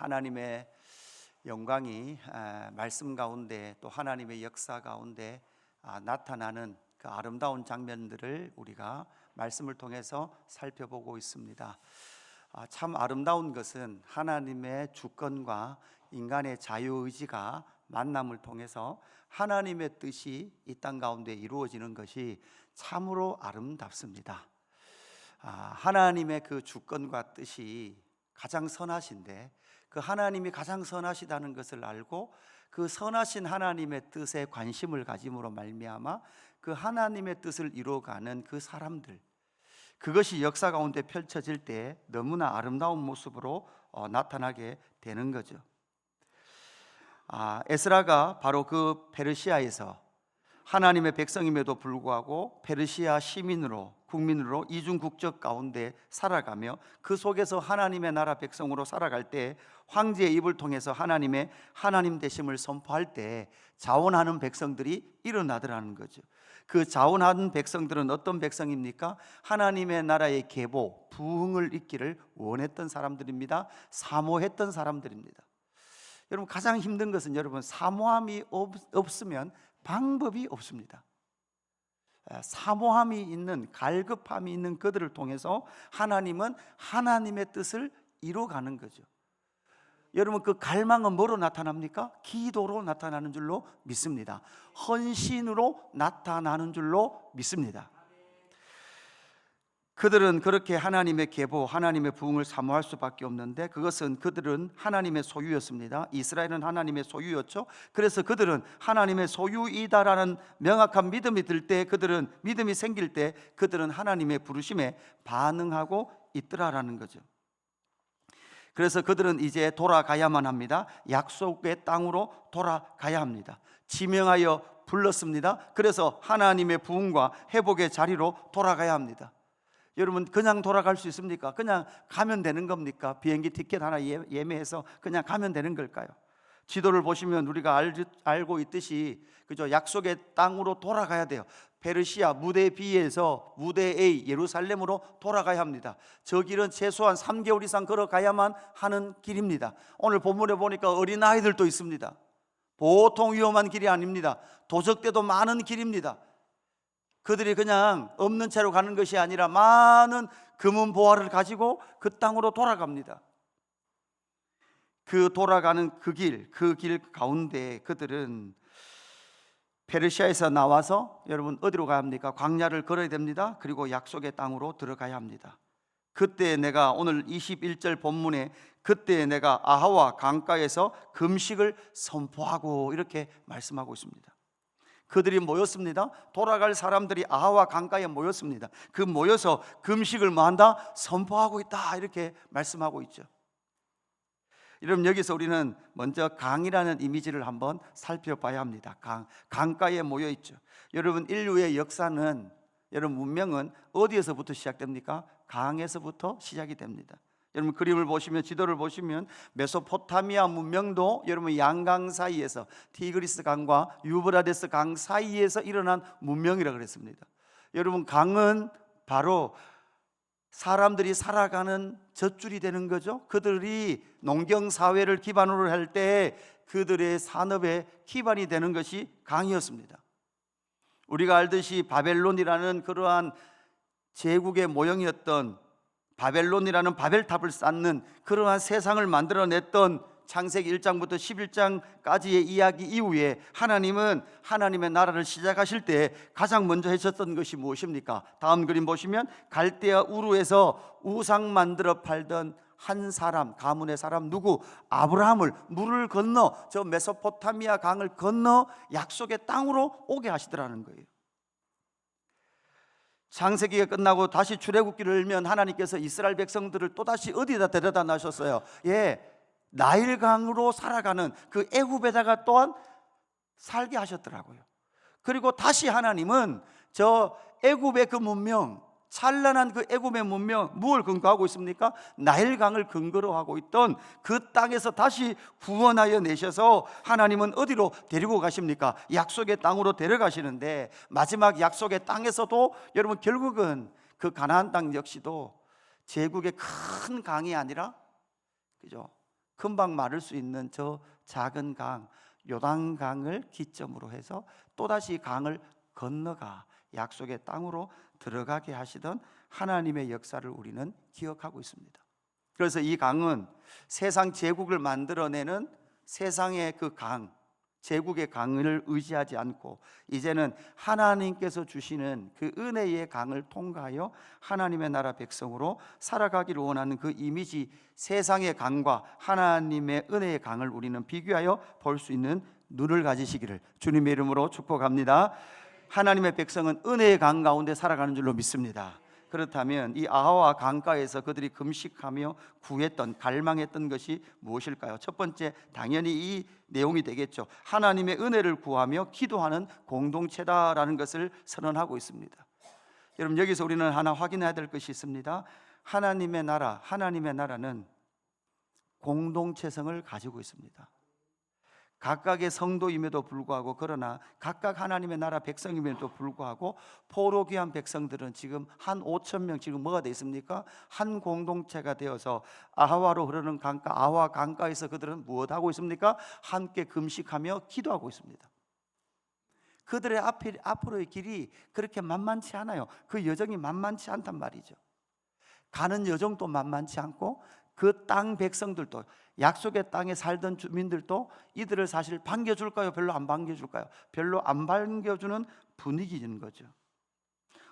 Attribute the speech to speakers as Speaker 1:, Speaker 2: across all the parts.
Speaker 1: 하나님의 영광이 말씀 가운데 또 하나님의 역사 가운데 나타나는 그 아름다운 장면들을 우리가 말씀을 통해서 살펴보고 있습니다. 참 아름다운 것은 하나님의 주권과 인간의 자유의지가 만남을 통해서 하나님의 뜻이 이 땅 가운데 이루어지는 것이 참으로 아름답습니다. 하나님의 그 주권과 뜻이 가장 선하신데 그 하나님이 가장 선하시다는 것을 알고 그 선하신 하나님의 뜻에 관심을 가짐으로 말미암아 그 하나님의 뜻을 이루어가는 그 사람들, 그것이 역사 가운데 펼쳐질 때 너무나 아름다운 모습으로 나타나게 되는 거죠. 에스라가 바로 그 페르시아에서 하나님의 백성임에도 불구하고 페르시아 시민으로, 국민으로 이중 국적 가운데 살아가며 그 속에서 하나님의 나라 백성으로 살아갈 때 황제의 입을 통해서 하나님의 하나님 되심을 선포할 때 자원하는 백성들이 일어나더라는 거죠. 그 자원하는 백성들은 어떤 백성입니까? 하나님의 나라의 계보, 부흥을 잇기를 원했던 사람들입니다. 사모했던 사람들입니다. 여러분, 가장 힘든 것은 여러분 사모함이 없으면 방법이 없습니다. 사모함이 있는, 갈급함이 있는 그들을 통해서 하나님은 하나님의 뜻을 이루어가는 거죠. 여러분, 그 갈망은 뭐로 나타납니까? 기도로 나타나는 줄로 믿습니다. 헌신으로 나타나는 줄로 믿습니다. 그들은 그렇게 하나님의 계보, 하나님의 부흥을 사모할 수밖에 없는데 그것은 그들은 하나님의 소유였습니다. 이스라엘은 하나님의 소유였죠. 그래서 그들은 하나님의 소유이다라는 명확한 믿음이 들 때, 그들은 믿음이 생길 때 그들은 하나님의 부르심에 반응하고 있더라라는 거죠. 그래서 그들은 이제 돌아가야만 합니다. 약속의 땅으로 돌아가야 합니다. 지명하여 불렀습니다. 그래서 하나님의 부흥과 회복의 자리로 돌아가야 합니다. 여러분, 그냥 돌아갈 수 있습니까? 그냥 가면 되는 겁니까? 비행기 티켓 하나 예매해서 그냥 가면 되는 걸까요? 지도를 보시면 우리가 알고 있듯이, 그죠? 약속의 땅으로 돌아가야 돼요. 페르시아 무대 B에서 무대 A 예루살렘으로 돌아가야 합니다. 저 길은 최소한 3개월 이상 걸어가야만 하는 길입니다. 오늘 본문에 보니까 어린아이들도 있습니다. 보통 위험한 길이 아닙니다. 도적대도 많은 길입니다. 그들이 그냥 없는 채로 가는 것이 아니라 많은 금은 보화를 가지고 그 땅으로 돌아갑니다. 그 돌아가는 그 길 가운데 그들은 페르시아에서 나와서 여러분 어디로 가야 합니까? 광야를 걸어야 됩니다. 그리고 약속의 땅으로 들어가야 합니다. 그때 내가 오늘 21절 본문에 그때 내가 아하와 강가에서 금식을 선포하고 이렇게 말씀하고 있습니다. 그들이 모였습니다. 돌아갈 사람들이 아하와 강가에 모였습니다. 그 모여서 금식을 뭐한다? 선포하고 있다, 이렇게 말씀하고 있죠. 여러분, 여기서 우리는 먼저 강이라는 이미지를 한번 살펴봐야 합니다. 강가에 모여 있죠. 여러분, 인류의 역사는, 여러분 문명은 어디에서부터 시작됩니까? 강에서부터 시작이 됩니다. 여러분, 그림을 보시면, 지도를 보시면 메소포타미아 문명도 여러분 양강 사이에서, 티그리스 강과 유브라데스 강 사이에서 일어난 문명이라고 그랬습니다. 여러분, 강은 바로 사람들이 살아가는 젖줄이 되는 거죠. 그들이 농경사회를 기반으로 할 때 그들의 산업의 기반이 되는 것이 강이었습니다. 우리가 알듯이 바벨론이라는 그러한 제국의 모형이었던, 바벨론이라는 바벨탑을 쌓는 그러한 세상을 만들어냈던 창세기 1장부터 11장까지의 이야기 이후에 하나님은 하나님의 나라를 시작하실 때 가장 먼저 하셨던 것이 무엇입니까? 다음 그림 보시면 갈대아 우르에서 우상 만들어 팔던 한 사람, 가문의 사람 누구? 아브라함을 물을 건너, 저 메소포타미아 강을 건너 약속의 땅으로 오게 하시더라는 거예요. 창세기가 끝나고 다시 출애굽기를 열면 하나님께서 이스라엘 백성들을 또다시 어디다 데려다 놔셨어요? 나일강으로 살아가는 그 애굽에다가 또한 살게 하셨더라고요. 그리고 다시 하나님은 저 애굽의 그 문명, 찬란한 그 애굽의 문명, 무엇을 근거하고 있습니까? 나일강을 근거로 하고 있던 그 땅에서 다시 구원하여 내셔서 하나님은 어디로 데리고 가십니까? 약속의 땅으로 데려가시는데, 마지막 약속의 땅에서도 여러분 결국은 그 가나안 땅 역시도 제국의 큰 강이 아니라, 그죠? 금방 마를 수 있는 저 작은 강, 요단강을 기점으로 해서 또다시 강을 건너가 약속의 땅으로 들어가게 하시던 하나님의 역사를 우리는 기억하고 있습니다. 그래서 이 강은 세상 제국을 만들어내는 세상의 그 강, 제국의 강을 의지하지 않고 이제는 하나님께서 주시는 그 은혜의 강을 통과하여 하나님의 나라 백성으로 살아가기를 원하는 그 이미지, 세상의 강과 하나님의 은혜의 강을 우리는 비교하여 볼 수 있는 눈을 가지시기를 주님의 이름으로 축복합니다. 하나님의 백성은 은혜의 강 가운데 살아가는 줄로 믿습니다. 그렇다면 이 아하와 강가에서 그들이 금식하며 구했던, 갈망했던 것이 무엇일까요? 첫 번째, 당연히 이 내용이 되겠죠. 하나님의 은혜를 구하며 기도하는 공동체다라는 것을 선언하고 있습니다. 여러분, 여기서 우리는 하나 확인해야 될 것이 있습니다. 하나님의 나라는 공동체성을 가지고 있습니다. 각각의 성도임에도 불구하고, 그러나 각각 하나님의 나라 백성임에도 불구하고 포로 귀한 백성들은 지금 한 5천 명 지금 뭐가 되어 있습니까? 한 공동체가 되어서 아하와로 흐르는 강가, 아하와 강가에서 그들은 무엇하고 있습니까? 함께 금식하며 기도하고 있습니다. 그들의 앞으로의 길이 그렇게 만만치 않아요. 그 여정이 만만치 않단 말이죠. 가는 여정도 만만치 않고 그 땅 백성들도, 약속의 땅에 살던 주민들도 이들을 사실 반겨줄까요? 별로 안 반겨줄까요? 별로 안 반겨주는 분위기인 거죠.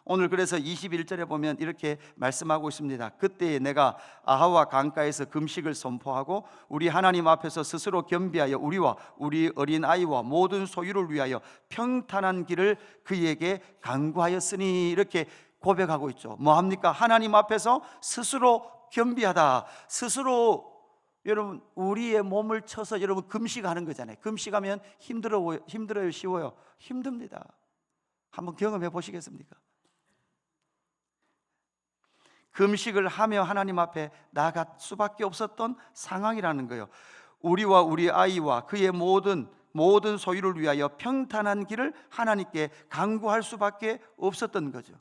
Speaker 1: 오늘 그래서 21절에 보면 이렇게 말씀하고 있습니다. 그때 내가 아하와 강가에서 금식을 선포하고 우리 하나님 앞에서 스스로 겸비하여 우리와 우리 어린아이와 모든 소유를 위하여 평탄한 길을 그에게 간구하였으니, 이렇게 고백하고 있죠. 뭐합니까? 하나님 앞에서 스스로 겸비하다. 스스로, 여러분, 우리의 몸을 쳐서 여러분 금식하는 거잖아요. 금식하면 힘들어요, 쉬워요? 힘듭니다. 한번 경험해 보시겠습니까? 금식을 하며 하나님 앞에 나아갈 수밖에 없었던 상황이라는 거예요. 우리와 우리 아이와 그의 모든 소유를 위하여 평탄한 길을 하나님께 간구할 수밖에 없었던 거죠.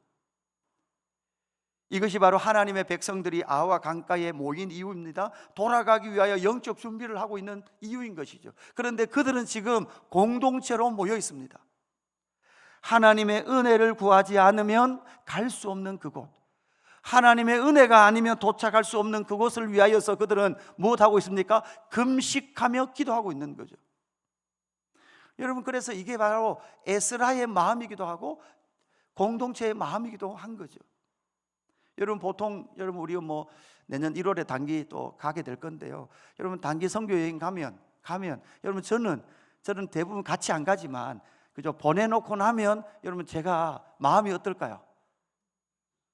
Speaker 1: 이것이 바로 하나님의 백성들이 아하와 강가에 모인 이유입니다. 돌아가기 위하여 영적 준비를 하고 있는 이유인 것이죠. 그런데 그들은 지금 공동체로 모여 있습니다. 하나님의 은혜를 구하지 않으면 갈 수 없는 그곳, 하나님의 은혜가 아니면 도착할 수 없는 그곳을 위하여서 그들은 무엇하고 있습니까? 금식하며 기도하고 있는 거죠. 여러분, 그래서 이게 바로 에스라의 마음이기도 하고 공동체의 마음이기도 한 거죠. 여러분, 보통 우리 내년 1월에 단기 또 가게 될 건데요. 여러분, 단기 선교 여행 가면 여러분, 저는 대부분 같이 안 가지만 그죠? 보내놓고 나면 여러분 제가 마음이 어떨까요?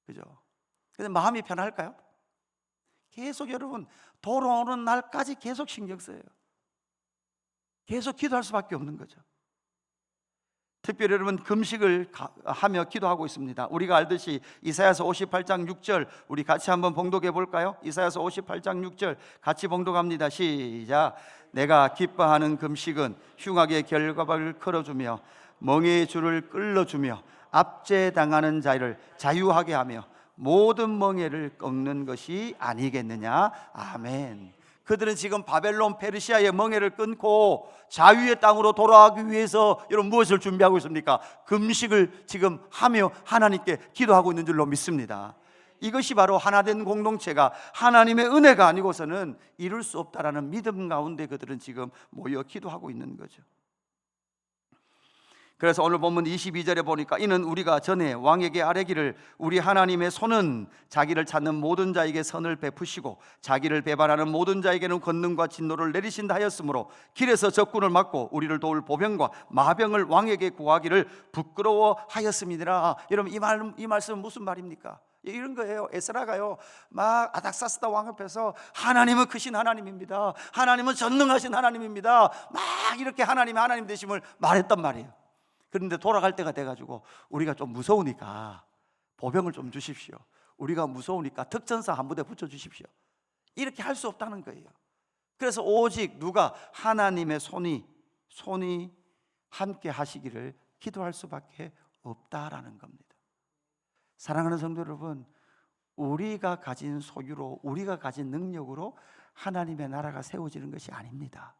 Speaker 1: 그죠? 근데 마음이 편할까요? 계속 여러분 돌아오는 날까지 계속 신경 써요. 계속 기도할 수밖에 없는 거죠. 특별히 여러분 금식을 하며 기도하고 있습니다. 우리가 알듯이 이사야서 58장 6절 우리 같이 한번 봉독해 볼까요? 이사야서 58장 6절 같이 봉독합니다. 시작. 내가 기뻐하는 금식은 흉악의 결과를 걸어주며 멍에의 줄을 끌어주며 압제당하는 자를 자유하게 하며 모든 멍에를 꺾는 것이 아니겠느냐. 아멘. 그들은 지금 바벨론 페르시아의 멍에를 끊고 자유의 땅으로 돌아가기 위해서 여러분 무엇을 준비하고 있습니까? 금식을 지금 하며 하나님께 기도하고 있는 줄로 믿습니다. 이것이 바로 하나된 공동체가 하나님의 은혜가 아니고서는 이룰 수 없다라는 믿음 가운데 그들은 지금 모여 기도하고 있는 거죠. 그래서 오늘 본문 22절에 보니까 이는 우리가 전에 왕에게 아뢰기를 우리 하나님의 손은 자기를 찾는 모든 자에게 선을 베푸시고 자기를 배반하는 모든 자에게는 권능과 진노를 내리신다 하였으므로 길에서 적군을 막고 우리를 도울 보병과 마병을 왕에게 구하기를 부끄러워하였음이니라. 여러분, 이 말씀은 무슨 말입니까? 이런 거예요. 에스라가요 막 아닥사스다 왕 앞에서 하나님은 크신 하나님입니다, 하나님은 전능하신 하나님입니다, 막 이렇게 하나님 되심을 말했단 말이에요. 그런데 돌아갈 때가 돼가지고 우리가 좀 무서우니까 보병을 좀 주십시오, 우리가 무서우니까 특전사 한 부대 붙여주십시오, 이렇게 할 수 없다는 거예요. 그래서 오직 누가 하나님의 손이 함께 하시기를 기도할 수밖에 없다라는 겁니다. 사랑하는 성도 여러분, 우리가 가진 소유로, 우리가 가진 능력으로 하나님의 나라가 세워지는 것이 아닙니다.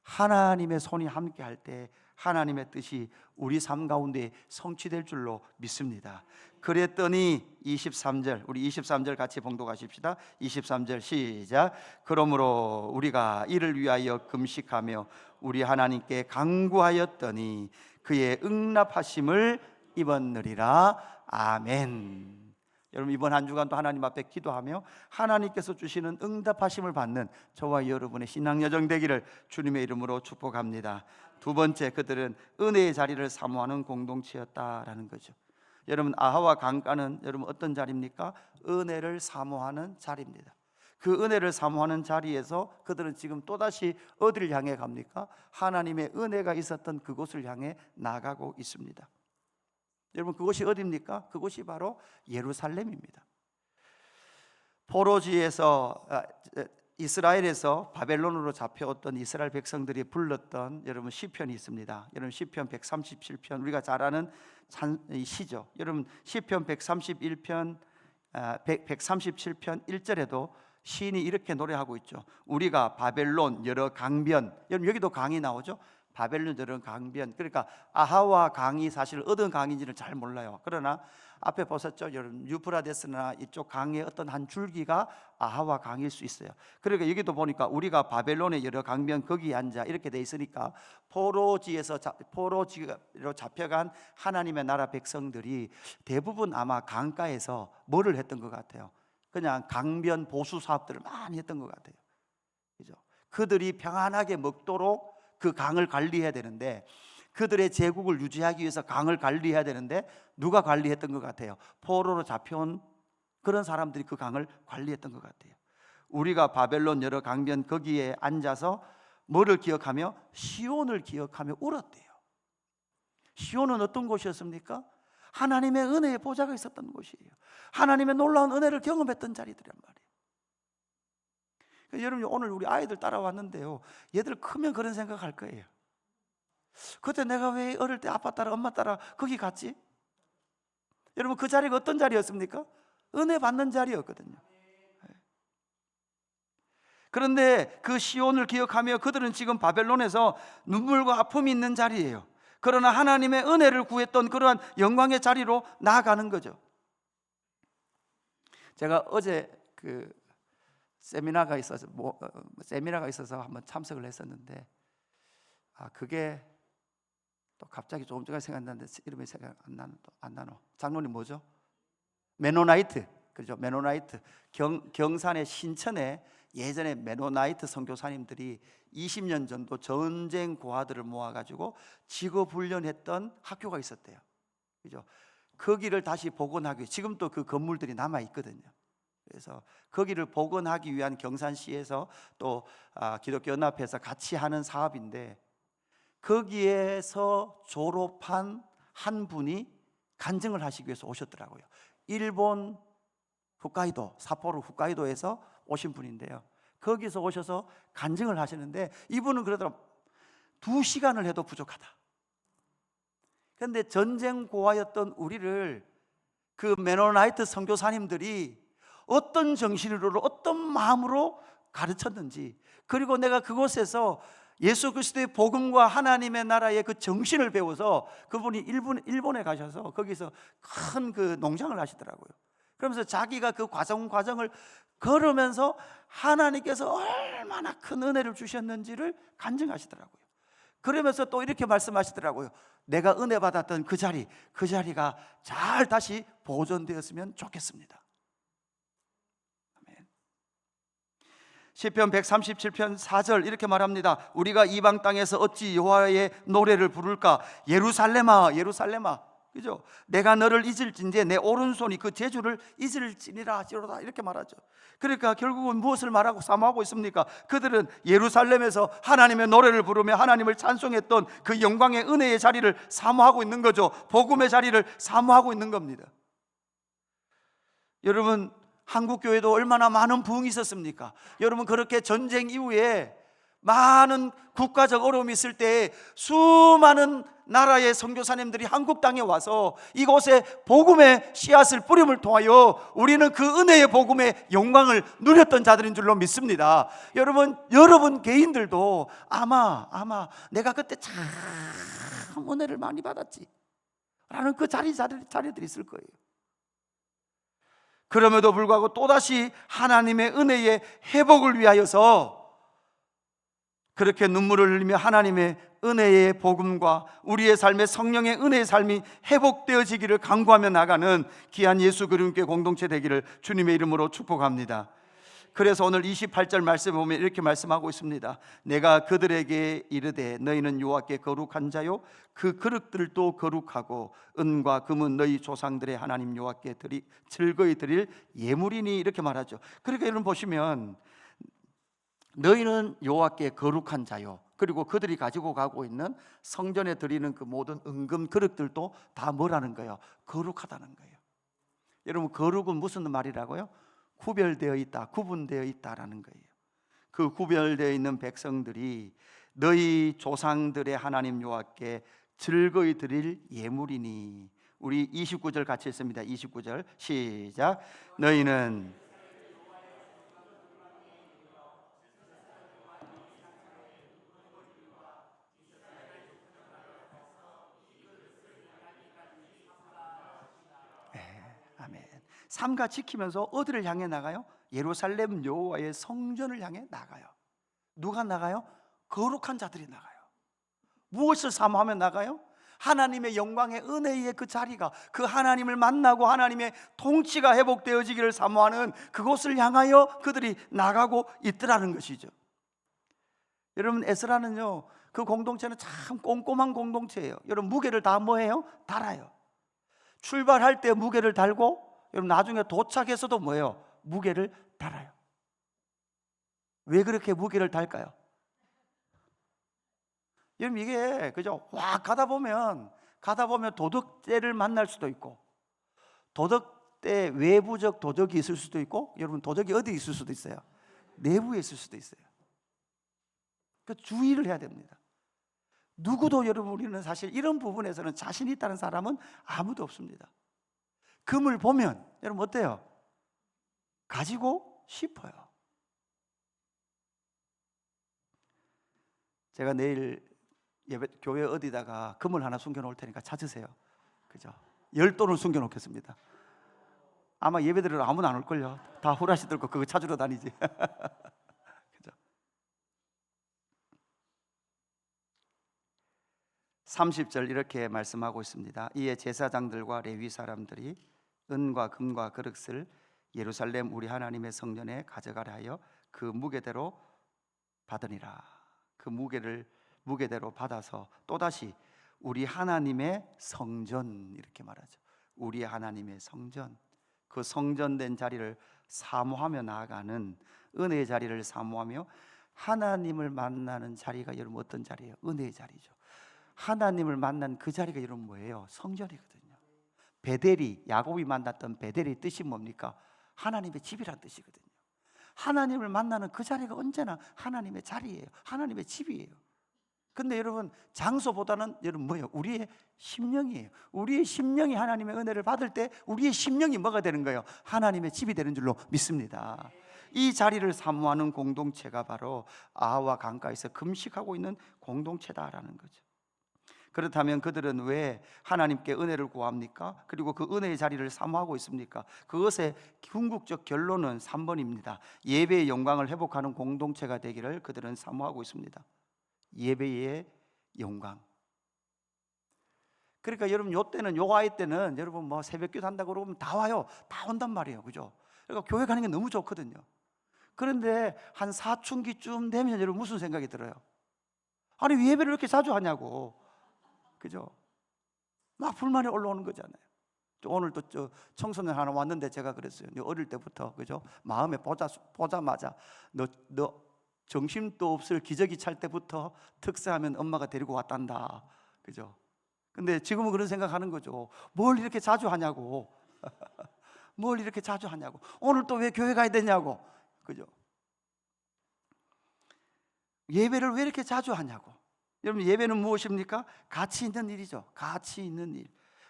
Speaker 1: 하나님의 손이 함께 할 때 하나님의 뜻이 우리 삶 가운데 성취될 줄로 믿습니다. 그랬더니 23절, 우리 23절 같이 봉독하십시다. 23절 시작. 그러므로 우리가 이를 위하여 금식하며 우리 하나님께 간구하였더니 그의 응답하심을 입었느리라. 아멘. 여러분, 이번 한 주간도 하나님 앞에 기도하며 하나님께서 주시는 응답하심을 받는 저와 여러분의 신앙 여정 되기를 주님의 이름으로 축복합니다. 두 번째, 그들은 은혜의 자리를 사모하는 공동체였다라는 거죠. 여러분, 아하와 강가는 여러분 어떤 자리입니까? 은혜를 사모하는 자리입니다. 그 은혜를 사모하는 자리에서 그들은 지금 또다시 어디를 향해 갑니까? 하나님의 은혜가 있었던 그곳을 향해 나가고 있습니다. 여러분, 그곳이 어디입니까? 그곳이 바로 예루살렘입니다. 포로지에서 이스라엘에서 바벨론으로 잡혀왔던 이스라엘 백성들이 불렀던 여러분 시편이 있습니다. 여러분, 시편 137편, 우리가 잘 아는 시죠. 여러분, 시편 137편 1절에도 시인이 이렇게 노래하고 있죠. 우리가 바벨론 여러 강변, 여러분 여기도 강이 나오죠. 바벨론 여러 강변, 그러니까 아하와 강이 사실 어떤 강인지는 잘 몰라요. 그러나 앞에 보셨죠? 여러분, 유프라데스나 이쪽 강의 어떤 한 줄기가 아하와 강일 수 있어요. 그러니까 여기도 보니까 우리가 바벨론의 여러 강변 거기에 앉아 이렇게 돼 있으니까 포로지로 잡혀간 하나님의 나라 백성들이 대부분 아마 강가에서 뭐를 했던 것 같아요. 그냥 강변 보수 사업들을 많이 했던 것 같아요. 그죠? 그들이 평안하게 먹도록 그 강을 관리해야 되는데, 그들의 제국을 유지하기 위해서 강을 관리해야 되는데 누가 관리했던 것 같아요? 포로로 잡혀온 그런 사람들이 그 강을 관리했던 것 같아요. 우리가 바벨론 여러 강변 거기에 앉아서 뭐를 기억하며? 시온을 기억하며 울었대요. 시온은 어떤 곳이었습니까? 하나님의 은혜의 보좌가 있었던 곳이에요. 하나님의 놀라운 은혜를 경험했던 자리들이란 말이에요. 여러분, 오늘 우리 아이들 따라왔는데요, 얘들 크면 그런 생각할 거예요. 그때 내가 왜 어릴 때 아빠 따라 엄마 따라 거기 갔지? 여러분, 그 자리가 어떤 자리였습니까? 은혜 받는 자리였거든요. 그런데 그 시온을 기억하며 그들은 지금 바벨론에서 눈물과 아픔이 있는 자리예요. 그러나 하나님의 은혜를 구했던 그러한 영광의 자리로 나아가는 거죠. 제가 어제 그 세미나가 있어서 한번 참석을 했었는데, 그게 또 갑자기 조금 전에 생각났는데 이름이 생각 안 나노. 장로님 뭐죠? 메노나이트, 그죠? 메노나이트. 경산의 신천에 예전에 메노나이트 선교사님들이 20년 전도 전쟁 고아들을 모아가지고 직업 훈련했던 학교가 있었대요. 그죠? 거기를 다시 복원하기 위해 지금 또 그 건물들이 남아 있거든요. 그래서 거기를 복원하기 위한 경산시에서 또 기독교 연합회에서 같이 하는 사업인데, 거기에서 졸업한 한 분이 간증을 하시기 위해서 오셨더라고요. 일본 홋카이도, 삿포로 홋카이도에서 오신 분인데요, 거기서 오셔서 간증을 하시는데 이분은 그러더라고요. 2시간을 해도 부족하다. 그런데 전쟁 고아였던 우리를 그 메노나이트 선교사님들이 어떤 정신으로 어떤 마음으로 가르쳤는지, 그리고 내가 그곳에서 예수 그리스도의 복음과 하나님의 나라의 그 정신을 배워서 그분이 일본에 가셔서 거기서 큰 그 농장을 하시더라고요. 그러면서 자기가 그 과정을 걸으면서 하나님께서 얼마나 큰 은혜를 주셨는지를 간증하시더라고요. 그러면서 또 이렇게 말씀하시더라고요. 내가 은혜 받았던 그 자리가 잘 다시 보존되었으면 좋겠습니다. 시편 137편 4절 이렇게 말합니다. 우리가 이방 땅에서 어찌 여호와의 노래를 부를까? 예루살렘아, 예루살렘아, 그죠? 내가 너를 잊을진데 내 오른손이 그 제주를 잊을지니라 하시로다, 이렇게 말하죠. 그러니까 결국은 무엇을 말하고 사모하고 있습니까? 그들은 예루살렘에서 하나님의 노래를 부르며 하나님을 찬송했던 그 영광의 은혜의 자리를 사모하고 있는 거죠. 복음의 자리를 사모하고 있는 겁니다. 여러분, 한국 교회도 얼마나 많은 부흥이 있었습니까? 여러분, 그렇게 전쟁 이후에 많은 국가적 어려움이 있을 때 수많은 나라의 선교사님들이 한국 땅에 와서 이곳에 복음의 씨앗을 뿌림을 통하여 우리는 그 은혜의 복음의 영광을 누렸던 자들인 줄로 믿습니다. 여러분 개인들도 아마 내가 그때 참 은혜를 많이 받았지 라는 그 자리들이 있을 거예요. 그럼에도 불구하고 또다시 하나님의 은혜의 회복을 위하여서 그렇게 눈물을 흘리며 하나님의 은혜의 복음과 우리의 삶의 성령의 은혜의 삶이 회복되어지기를 간구하며 나가는 귀한 예수 그리스도의 공동체 되기를 주님의 이름으로 축복합니다. 그래서 오늘 28절 말씀에 보면 이렇게 말씀하고 있습니다. 내가 그들에게 이르되 너희는 여호와께 거룩한 자요 그 그릇들도 거룩하고 은과 금은 너희 조상들의 하나님 여호와께 즐거이 드릴 예물이니 이렇게 말하죠. 그러니까 여러분 보시면 너희는 여호와께 거룩한 자요, 그리고 그들이 가지고 가고 있는 성전에 드리는 그 모든 은금 그릇들도 다 뭐라는 거예요? 거룩하다는 거예요. 여러분 거룩은 무슨 말이라고요? 구별되어 있다, 구분되어 있다라는 거예요. 그 구별되어 있는 백성들이 너희 조상들의 하나님 여호와께 즐거이 드릴 예물이니. 우리 29절 같이 했습니다. 29절 시작. 너희는 아멘. 삼가 지키면서 어디를 향해 나가요? 예루살렘 여호와의 성전을 향해 나가요. 누가 나가요? 거룩한 자들이 나가요. 무엇을 사모하며 나가요? 하나님의 영광의 은혜의 그 자리가, 그 하나님을 만나고 하나님의 통치가 회복되어지기를 사모하는 그곳을 향하여 그들이 나가고 있더라는 것이죠. 여러분 에스라는요, 그 공동체는 참 꼼꼼한 공동체예요. 여러분 무게를 다 뭐해요? 달아요. 출발할 때 무게를 달고 여러분 나중에 도착해서도 뭐예요? 무게를 달아요. 왜 그렇게 무게를 달까요? 여러분 이게 그죠? 와 가다 보면 도덕죄를 만날 수도 있고, 도덕대 외부적 도덕이 있을 수도 있고, 여러분 도덕이 어디 있을 수도 있어요? 내부에 있을 수도 있어요. 그 주의를 해야 됩니다. 누구도 여러분 우리는 사실 이런 부분에서는 자신 있다는 사람은 아무도 없습니다. 금을 보면 여러분 어때요? 가지고 싶어요. 제가 내일 교회 어디다가 금을 하나 숨겨놓을 테니까 찾으세요. 그죠? 10돈을 숨겨놓겠습니다. 아마 예배 드리러 아무나 안 올걸요. 다 후라시 들고 그거 찾으러 다니지. 그죠? 30절 이렇게 말씀하고 있습니다. 이에 제사장들과 레위 사람들이 은과 금과 그릇을 예루살렘 우리 하나님의 성전에 가져가라 하여 그 무게대로 받으니라. 그 무게대로 받아서 또다시 우리 하나님의 성전, 이렇게 말하죠. 우리 하나님의 성전, 그 성전된 자리를 사모하며 나아가는 은혜의 자리를 사모하며 하나님을 만나는 자리가 여러분 어떤 자리예요? 은혜의 자리죠. 하나님을 만난 그 자리가 여러분 뭐예요? 성전이거든요. 베델이, 야곱이 만났던 베델의 뜻이 뭡니까? 하나님의 집이란 뜻이거든요. 하나님을 만나는 그 자리가 언제나 하나님의 자리예요. 하나님의 집이에요. 근데 여러분 장소보다는 여러분 뭐예요? 우리의 심령이에요. 우리의 심령이 하나님의 은혜를 받을 때 우리의 심령이 뭐가 되는 거예요? 하나님의 집이 되는 줄로 믿습니다. 이 자리를 사모하는 공동체가 바로 아하와 강가에서 금식하고 있는 공동체다라는 거죠. 그렇다면 그들은 왜 하나님께 은혜를 구합니까? 그리고 그 은혜의 자리를 사모하고 있습니까? 그것의 궁극적 결론은 3번입니다. 예배의 영광을 회복하는 공동체가 되기를 그들은 사모하고 있습니다. 예배의 영광. 그러니까 여러분 요때는 요 아이 때는 여러분 뭐 새벽기도 한다고 그러면 다 와요. 다 온단 말이에요. 그죠? 그러니까 교회 가는 게 너무 좋거든요. 그런데 한 사춘기쯤 되면 여러분 무슨 생각이 들어요? 아니 예배를 이렇게 자주 하냐고. 그죠? 막 불만이 올라오는 거잖아요. 오늘도 저 청소년 하나 왔는데 제가 그랬어요. 너 어릴 때부터 그죠? 마음에 보자마자 너 정신도 없을 기저귀 찰 때부터 특사하면 엄마가 데리고 왔단다. 그죠? 근데 지금은 그런 생각하는 거죠. 뭘 이렇게 자주 하냐고. 뭘 이렇게 자주 하냐고. 오늘 또 왜 교회 가야 되냐고. 그죠? 예배를 왜 이렇게 자주 하냐고. 여러분, 예배는 무엇입니까? 가치 있는 일이죠. 가치 있는 일.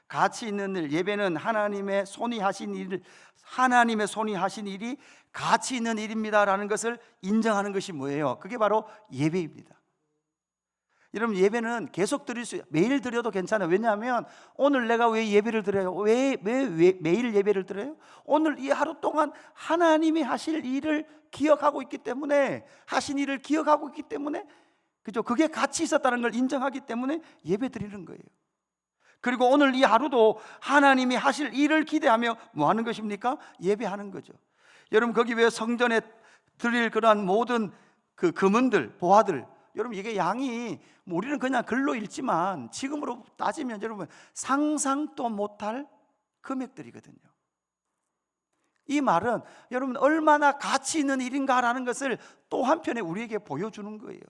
Speaker 1: 가치 있는 일. 예배는 하나님의 손이 하신 일, 하나님의 손이 하신 일이 가치 있는 일입니다라는 것을 인정하는 것이 뭐예요? 그게 바로 예배입니다. 여러분, 예배는 계속 드릴 수, 매일 드려도 괜찮아요. 왜냐하면 오늘 내가 왜 예배를 드려요? 왜 매일 예배를 드려요? 오늘 이 하루 동안 하나님이 하실 일을 기억하고 있기 때문에, 하신 일을 기억하고 있기 때문에, 그죠? 그게 가치 있었다는 걸 인정하기 때문에 예배 드리는 거예요. 그리고 오늘 이 하루도 하나님이 하실 일을 기대하며 뭐 하는 것입니까? 예배하는 거죠. 여러분, 거기 왜 성전에 드릴 그러한 모든 그 금은들, 보화들, 여러분, 이게 양이 우리는 그냥 글로 읽지만 지금으로 따지면 여러분 상상도 못할 금액들이거든요. 이 말은 여러분 얼마나 가치 있는 일인가라는 것을 또 한편에 우리에게 보여주는 거예요.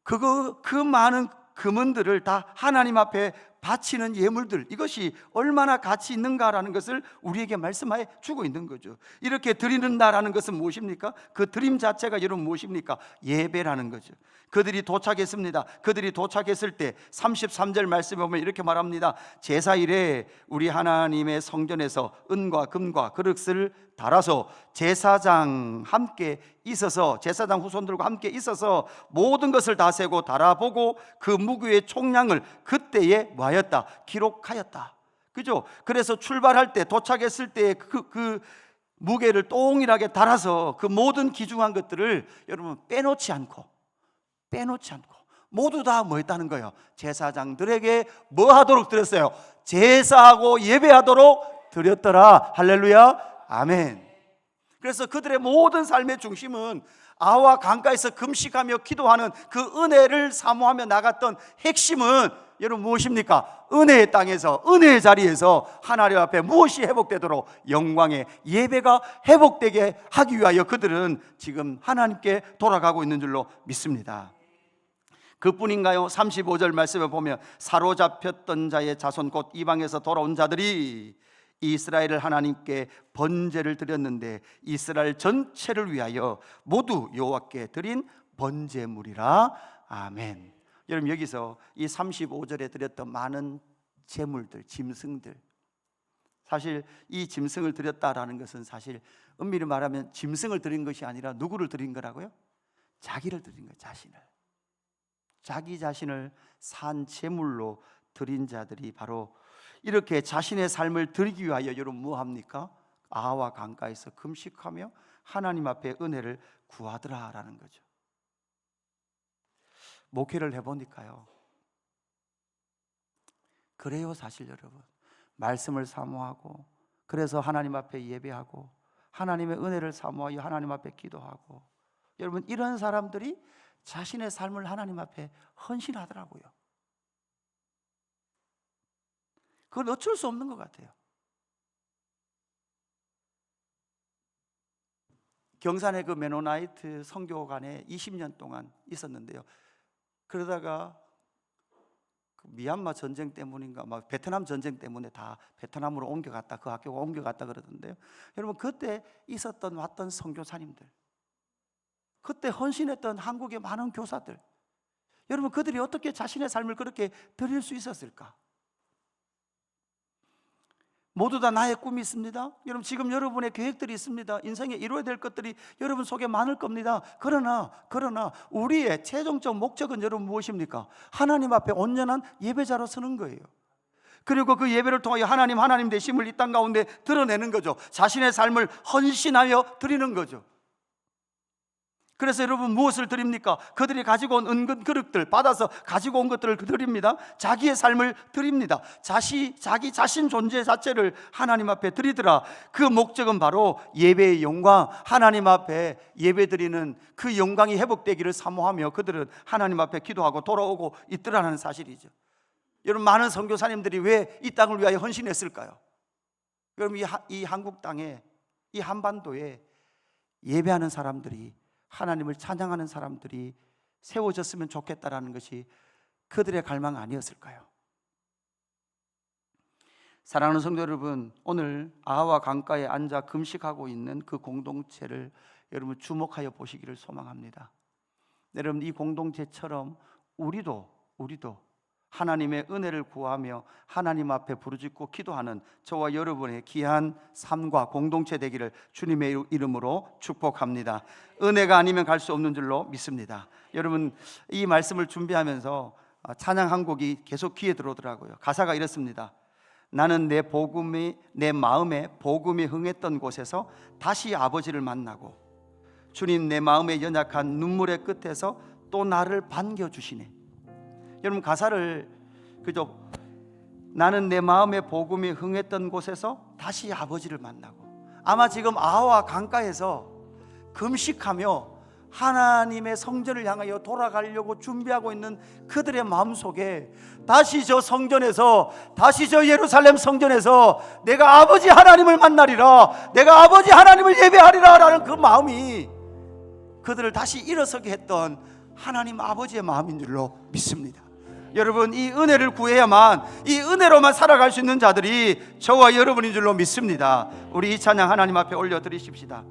Speaker 1: 그 많은 금은들을 다 하나님 앞에 바치는 예물들, 이것이 얼마나 가치 있는가라는 것을 우리에게 말씀해 주고 있는 거죠. 이렇게 드리는다라는 것은 무엇입니까? 그 드림 자체가 여러분 무엇입니까? 예배라는 거죠. 그들이 도착했습니다. 그들이 도착했을 때 33절 말씀에 보면 이렇게 말합니다. 제사일에 우리 하나님의 성전에서 은과 금과 그릇을 달아서 제사장 함께 있어서, 제사장 후손들과 함께 있어서 모든 것을 다 세고 달아보고 그 무교의 총량을 그때에 뭐하였다? 기록하였다. 그죠? 그래서 출발할 때, 도착했을 때 그 무게를 동일하게 달아서 그 모든 귀중한 것들을 여러분 빼놓지 않고 모두 다 뭐 했다는 거예요? 제사장들에게 뭐 하도록 드렸어요? 제사하고 예배하도록 드렸더라. 할렐루야, 아멘. 그래서 그들의 모든 삶의 중심은 아와 강가에서 금식하며 기도하는 그 은혜를 사모하며 나갔던 핵심은 여러분 무엇입니까? 은혜의 땅에서, 은혜의 자리에서 하나님 앞에 무엇이 회복되도록 영광의 예배가 회복되게 하기 위하여 그들은 지금 하나님께 돌아가고 있는 줄로 믿습니다. 그뿐인가요? 35절 말씀에 보면 사로잡혔던 자의 자손 곧 이방에서 돌아온 자들이 이스라엘을 하나님께 번제를 드렸는데 이스라엘 전체를 위하여 모두 여호와께 드린 번제물이라. 아멘. 여러분, 여기서 이 35절에 드렸던 많은 제물들, 짐승들, 사실 이 짐승을 드렸다라는 것은 사실 엄밀히 말하면 짐승을 드린 것이 아니라 누구를 드린 거라고요? 자기를 드린 거예요. 자기 자신을 산 제물로 드린 자들이 바로 이렇게 자신의 삶을 드리기 위하여 여러분 뭐합니까? 아와 강가에서 금식하며 하나님 앞에 은혜를 구하더라라는 거죠. 목회를 해보니까요, 그래요. 사실 여러분, 말씀을 사모하고, 그래서 하나님 앞에 예배하고, 하나님의 은혜를 사모하여 하나님 앞에 기도하고, 여러분 이런 사람들이 자신의 삶을 하나님 앞에 헌신하더라고요. 그건 어쩔 수 없는 것 같아요. 경산의 그 메노나이트 선교관에 20년 동안 있었는데요. 그러다가 그 미얀마 전쟁 때문인가, 막 베트남 전쟁 때문에 다 베트남으로 옮겨갔다, 그 학교가 옮겨갔다 그러던데요. 여러분 그때 있었던 왔던 선교사님들, 그때 헌신했던 한국의 많은 교사들, 여러분 그들이 어떻게 자신의 삶을 그렇게 드릴 수 있었을까? 모두 다 나의 꿈이 있습니다. 여러분 지금 여러분의 계획들이 있습니다. 인생에 이루어야 될 것들이 여러분 속에 많을 겁니다. 그러나 우리의 최종적 목적은 여러분 무엇입니까? 하나님 앞에 온전한 예배자로 서는 거예요. 그리고 그 예배를 통하여 하나님 되심을 이 땅 가운데 드러내는 거죠. 자신의 삶을 헌신하여 드리는 거죠. 그래서 여러분 무엇을 드립니까? 그들이 가지고 온 은근 그릇들 받아서 가지고 온 것들을 드립니다. 자기의 삶을 드립니다. 자기 자신 존재 자체를 하나님 앞에 드리더라. 그 목적은 바로 예배의 영광, 하나님 앞에 예배 드리는 그 영광이 회복되기를 사모하며 그들은 하나님 앞에 기도하고 돌아오고 있더라는 사실이죠. 여러분 많은 선교사님들이 왜 이 땅을 위하여 헌신했을까요? 여러분 이 한국 땅에, 이 한반도에 예배하는 사람들이, 하나님을 찬양하는 사람들이 세워졌으면 좋겠다라는 것이 그들의 갈망 아니었을까요? 사랑하는 성도 여러분, 오늘 아와 강가에 앉아 금식하고 있는 그 공동체를 여러분 주목하여 보시기를 소망합니다. 여러분, 이 공동체처럼 우리도 하나님의 은혜를 구하며 하나님 앞에 부르짖고 기도하는 저와 여러분의 귀한 삶과 공동체 되기를 주님의 이름으로 축복합니다. 은혜가 아니면 갈 수 없는 줄로 믿습니다. 여러분, 이 말씀을 준비하면서 찬양 한 곡이 계속 귀에 들어오더라고요. 가사가 이렇습니다. 나는 내 마음에 복음이 흥했던 곳에서 다시 아버지를 만나고, 주님, 내 마음의 연약한 눈물의 끝에서 또 나를 반겨주시네. 여러분, 가사를 그저 나는 내 마음의 복음이 흥했던 곳에서 다시 아버지를 만나고, 아마 지금 아와 강가에서 금식하며 하나님의 성전을 향하여 돌아가려고 준비하고 있는 그들의 마음속에 다시 저 성전에서, 다시 저 예루살렘 성전에서 내가 아버지 하나님을 만나리라, 내가 아버지 하나님을 예배하리라 라는 그 마음이 그들을 다시 일어서게 했던 하나님 아버지의 마음인 줄로 믿습니다. 여러분, 이 은혜를 구해야만, 이 은혜로만 살아갈 수 있는 자들이 저와 여러분인 줄로 믿습니다. 우리 이 찬양 하나님 앞에 올려드리십시다.